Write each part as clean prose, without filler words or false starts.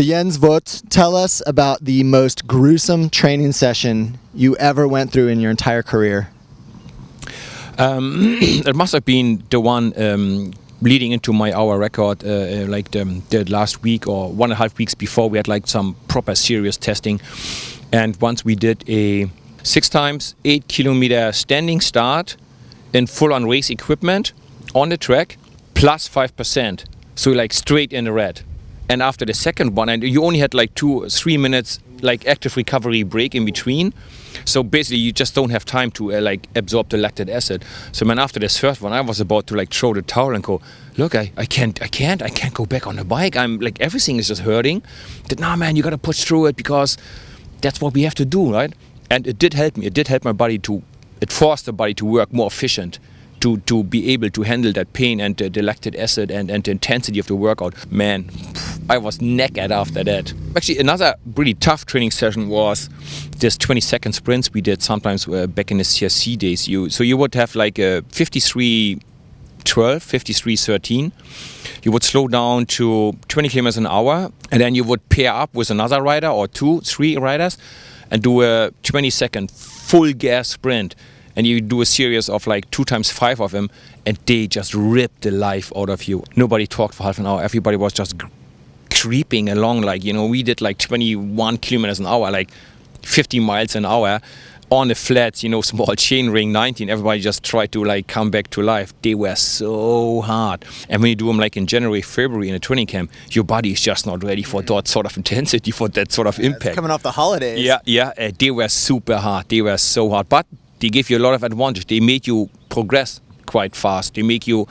So Jens Voigt, tell us about the most gruesome training session you ever went through in your entire career. It must have been the one leading into my hour record, like the last week or 1.5 weeks before. We had like some proper serious testing, and once we did a 6 times 8 kilometer standing start in full-on race equipment on the track, plus 5%, so like straight in the red. And after the second one, and you only had like 2 or 3 minutes like active recovery break in between, so basically you just don't have time to like absorb the lactic acid. So man, after this first one, I was about to like throw the towel and go, look, I can't go back on the bike. I'm like, everything is just hurting. That, nah man, you gotta push through it because that's what we have to do, right? And it did help me. It did help my body it forced the body to work more efficient, to be able to handle that pain and the lactic acid and the intensity of the workout. Man, I was naked after that. Actually, another really tough training session was this 20-second sprints we did sometimes back in the CSC days. So you would have like a 53:12, 53:13. You would slow down to 20 kilometers an hour, and then you would pair up with another rider or 2, 3 riders and do a 20-second full gas sprint. And you do a series of like 2 times 5 of them, and they just rip the life out of you. Nobody talked for half an hour. Everybody was just creeping along. Like, you know, we did like 21 kilometers an hour, like 50 miles an hour on the flats, you know, small chain ring 19. Everybody just tried to like come back to life. They were so hard. And when you do them like in January, February in a training camp, your body is just not ready for that sort of intensity, for that sort of impact. It's coming off the holidays. Yeah, they were super hard. They were so hard. But they gave you a lot of advantage. They made you progress quite fast. They make you,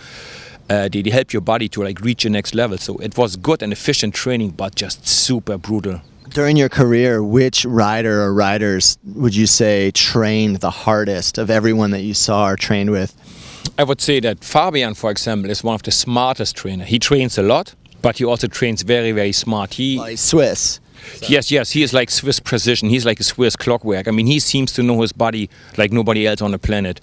they help your body to like reach the next level. So it was good and efficient training, but just super brutal. During your career, which rider or riders would you say trained the hardest of everyone that you saw or trained with? I would say that Fabian, for example, is one of the smartest trainers. He trains a lot, but he also trains very, very smart. He's Swiss. So. Yes, he is like Swiss precision. He's like a Swiss clockwork. I mean, he seems to know his body like nobody else on the planet.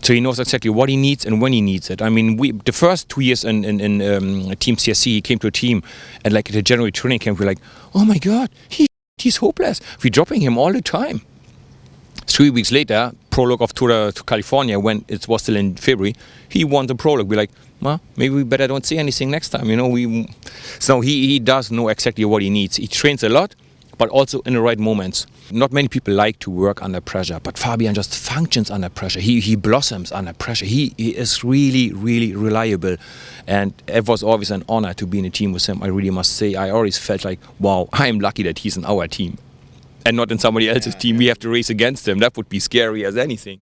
So he knows exactly what he needs and when he needs it. I mean, the first 2 years in Team CSC, he came to a team, and like at the January training camp, we're like, oh my God, he's hopeless. We're dropping him all the time. 3 weeks later, prologue of Tour to California, when it was still in February, he won the prologue. We're like, well, maybe we better don't say anything next time, you know. So he does know exactly what he needs. He trains a lot, but also in the right moments. Not many people like to work under pressure, but Fabian just functions under pressure. He blossoms under pressure. He is really, really reliable. And it was always an honor to be in a team with him, I really must say. I always felt like, wow, I'm lucky that he's in our team and not in somebody else's team. We have to race against him. That would be scary as anything.